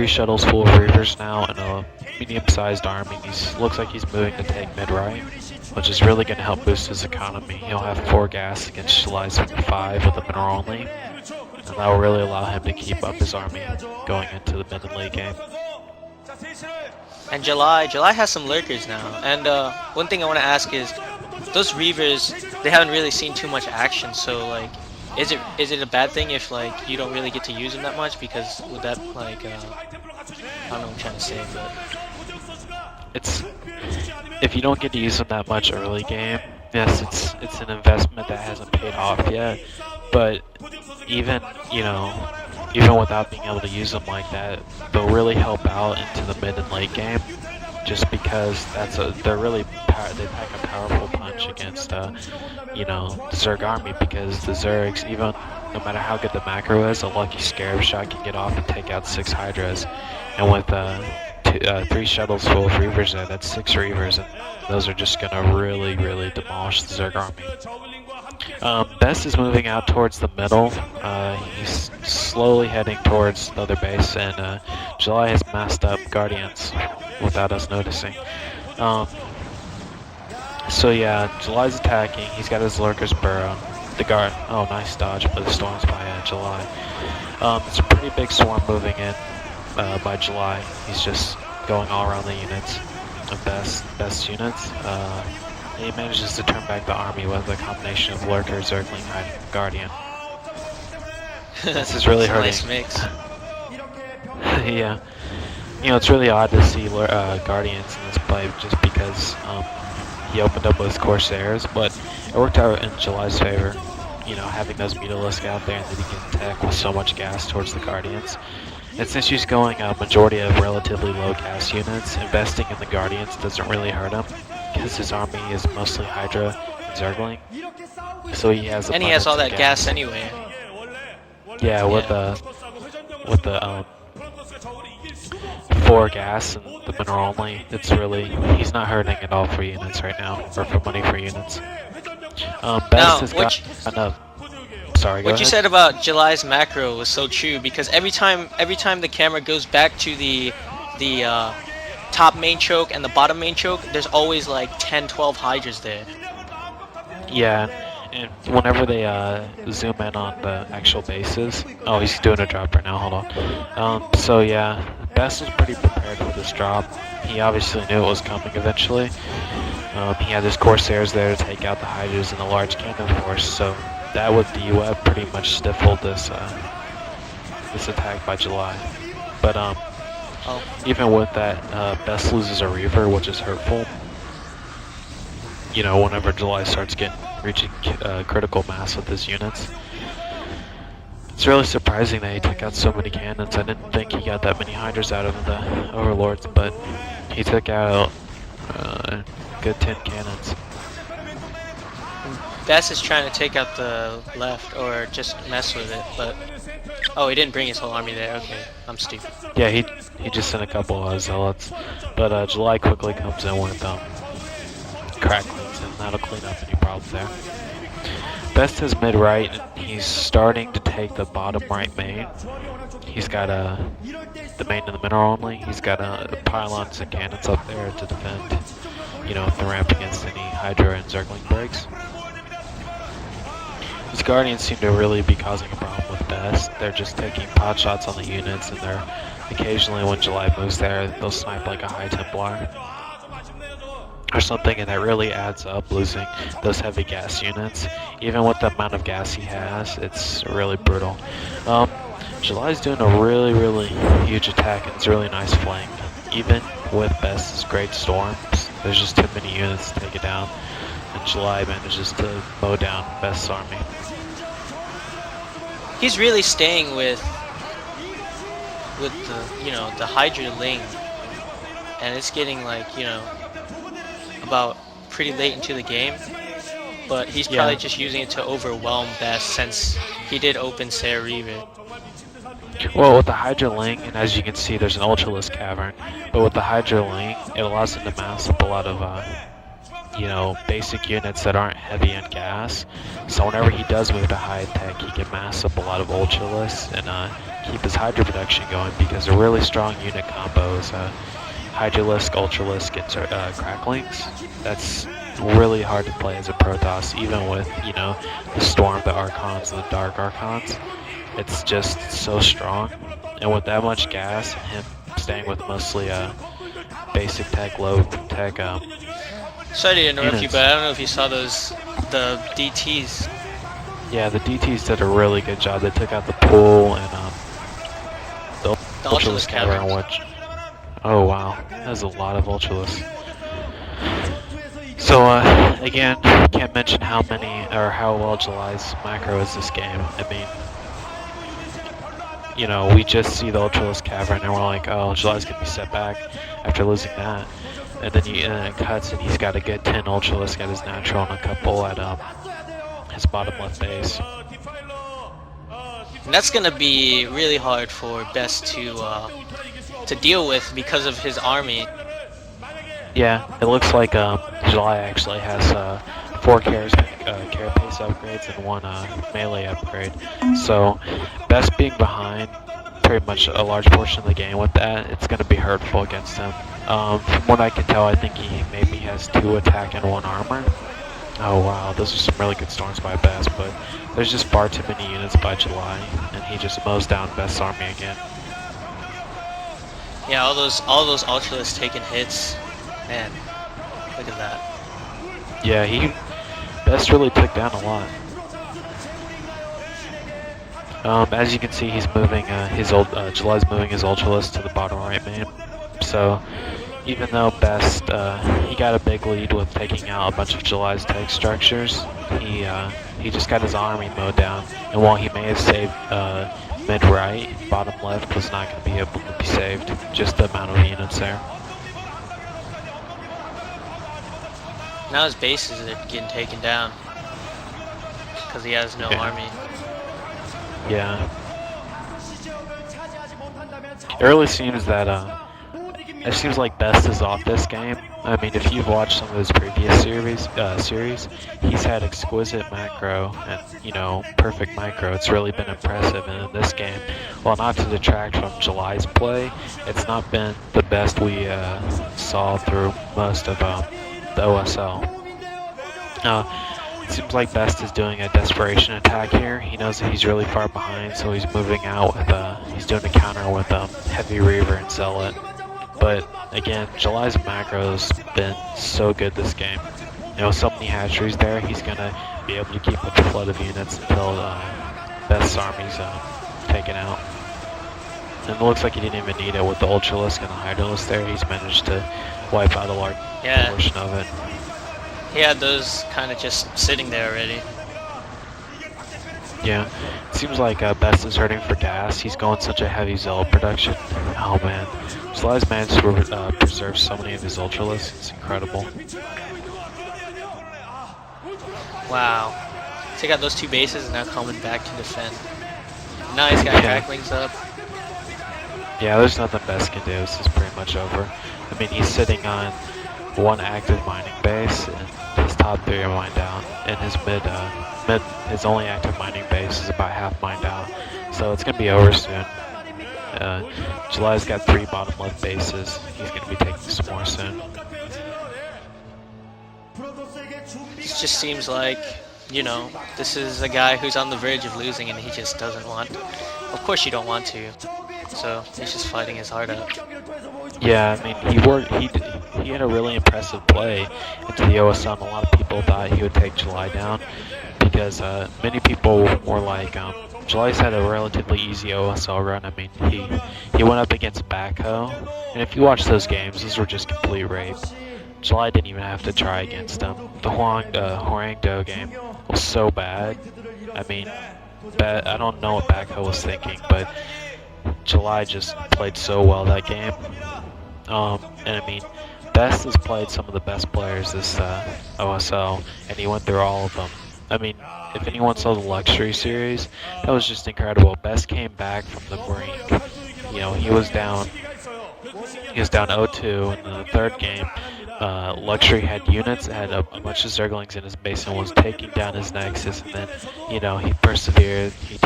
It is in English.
3 shuttles full of Reavers now and a medium-sized army. Looks like he's moving to take mid-right, which is really going to help boost his economy. He'll have 4 gas against July's 5 with a mineral only, and that will really allow him to keep up his army going into the mid and late game. And July has some lurkers now. And one thing I want to ask is, those Reavers, they haven't really seen too much action. So like, is it a bad thing if like you don't really get to use them that much? Because would that like, I don't know what I'm trying to say, but it's if you don't get to use them that much early game, yes, it's an investment that hasn't paid off yet. But even even without being able to use them like that, they'll really help out into the mid and late game, just because they pack a powerful punch against the Zerg army, because the Zergs, even no matter how good the macro is, a lucky Scarab shot can get off and take out 6 Hydras, and with 3 shuttles full of Reavers there, that's 6 Reavers, and those are just gonna really demolish the Zerg army. BeSt is moving out towards the middle. He's slowly heading towards the other base, and July has masked up Guardians without us noticing. So yeah, July's attacking. He's got his lurkers burrow. The guard. Oh, nice dodge, but the storm's by July. It's a pretty big swarm moving in by July. He's just going all around the units of BeSt units. He manages to turn back the army with a combination of Lurker, Zergling, and Guardian. This is really hurting. Nice mix. Yeah. It's really odd to see Guardians in this play just because he opened up with Corsairs, but it worked out in July's favor. Having those Mutalisks out there and that he can attack with so much gas towards the Guardians. And since he's going a majority of relatively low gas units, investing in the Guardians doesn't really hurt him, because his army is mostly Hydra and Zergling. So he has and he has all that gas anyway. Yeah, with the 4 gas and the mineral only, he's not hurting at all for units right now, or for money for units. BeSt has got enough. Sorry, go what ahead. You said about July's macro was so true, because every time the camera goes back to the top main choke and the bottom main choke, there's always like 10-12 Hydras there. Yeah, and whenever they zoom in on the actual bases, oh, he's doing a drop right now, hold on. So yeah, BeSt was pretty prepared for this drop. He obviously knew it was coming eventually. He had his Corsairs there to take out the Hydras and the large cannon force, so that with the UF pretty much stifled this attack by July. But even with that, BeSt loses a Reaver, which is hurtful. Whenever July starts reaching critical mass with his units. It's really surprising that he took out so many cannons. I didn't think he got that many Hydras out of the Overlords, but he took out a good 10 cannons. BeSt is trying to take out the left, or just mess with it, but oh, he didn't bring his whole army there. Okay, I'm stupid. Yeah, he just sent a couple of zealots, but July quickly comes in with cracklings, and that'll clean up any problems there. BeSt has mid right, and he's starting to take the bottom right main. He's got the main and the mineral only. He's got pylons and cannons up there to defend, the ramp against any Hydra and Zergling breaks. His Guardians seem to really be causing a problem with BeSt. They're just taking pot shots on the units, and they're occasionally, when July moves there, they'll snipe like a High Templar or something, and that really adds up, losing those heavy gas units. Even with the amount of gas he has, it's really brutal. July's doing a really huge attack, and it's a really nice flank. Even with BeSt's great storms, there's just too many units to take it down, and July manages to mow down BeSt's army. He's really staying with the the Hydra Ling, and it's getting like about pretty late into the game, but he's probably just using it to overwhelm BeSt, since he did open Sarah Reaver. Well, with the Hydra Ling, and as you can see, there's an Ultralisk Cavern, but with the Hydra Ling, it allows him to mass up a lot of you know, basic units that aren't heavy on gas. So whenever he does move to high tech, he can mass up a lot of Ultralisks and keep his Hydra production going, because a really strong unit combo is Hydralisk, Ultralisk, and Cracklings. That's really hard to play as a Protoss, even with, you know, the Storm, the Archons, and the Dark Archons. It's just so strong. And with that much gas, and him staying with mostly basic tech, low tech Sorry to interrupt you, units. but I don't know if you saw the DTs. Yeah, the DTs did a really good job. They took out the pool and the The Ultralisk Ultralisk Cavern, Caverns. which... Oh wow, that's a lot of Ultralisks. So again, can't mention how many or how well July's macro is this game. I mean, you know, we just see the Ultralisk Cavern and we're like, oh, July's gonna be set back after losing that. And then it cuts and he's got a good 10 Ultralisk at his natural and a couple at his bottom left base. And that's gonna be really hard for BeSt to deal with because of his army. Yeah, it looks like July actually has 4 carapace upgrades and 1 melee upgrade. So, BeSt being behind pretty much a large portion of the game with that, it's going to be hurtful against him. From what I can tell, I think he maybe has 2 attack and 1 armor. Oh wow, those are some really good storms by BeSt, but there's just far too many units by July, and he just mows down BeSt's army again. Yeah, all those Ultralisks taking hits. Man, look at that. Yeah, BeSt really took down a lot. As you can see, he's moving July's moving his Ultralisk to the bottom right main. So even though BeSt he got a big lead with taking out a bunch of July's tech structures, he just got his army mowed down. And while he may have saved mid right, bottom left was not going to be able to be saved. Just the amount of units there. Now his bases are getting taken down because he has no army. Yeah. It really seems that it seems like BeSt is off this game. I mean, if you've watched some of his previous series, he's had exquisite macro and, you know, perfect micro. It's really been impressive. And in this game, well, not to detract from July's play, it's not been the best we saw through most of the OSL. It seems like BeSt is doing a desperation attack here. He knows that he's really far behind, so he's moving out with he's doing a counter with Heavy Reaver and Zealot. But again, July's macro's been so good this game. You know, so many hatcheries there, he's gonna be able to keep up the flood of units until BeSt's army's taken out. And it looks like he didn't even need it with the Ultralisk and the Hydralisk there. He's managed to wipe out a large portion of it. He had those kind of just sitting there already. Yeah, it seems like BeSt is hurting for gas. He's going such a heavy Zealot production. Oh man, July's managed to preserve so many of his Ultralisks. It's incredible. Wow. Take out those 2 bases and now coming back to defend. Now he's got Cracklings up. Yeah, there's nothing BeSt can do. This is pretty much over. I mean, he's sitting on 1 active mining base, and his top 3 are mined out, and his his only active mining base is about half mined out. So it's gonna be over soon. July's got 3 bottom left bases. He's gonna be taking some more soon. It just seems like, you know, this is a guy who's on the verge of losing and he just doesn't want. Of course you don't want to. So he's just fighting his heart out. Yeah, I mean, he had a really impressive play into the OSL, and a lot of people thought he would take July down because many people were like, July's had a relatively easy OSL run. I mean, he went up against Backhoe, and if you watch those games, those were just complete rape. July didn't even have to try against him. The Hwangdo game was so bad. I mean, I don't know what Backhoe was thinking, but July just played so well that game. And I mean, BeSt has played some of the best players this OSL, and he went through all of them. I mean, if anyone saw the Luxury series, that was just incredible. BeSt came back from the brink. You know, he was down 0-2 in the 3rd game, Luxury had units, had a bunch of Zerglings in his base and was taking down his Nexus, and then, you know, he persevered, he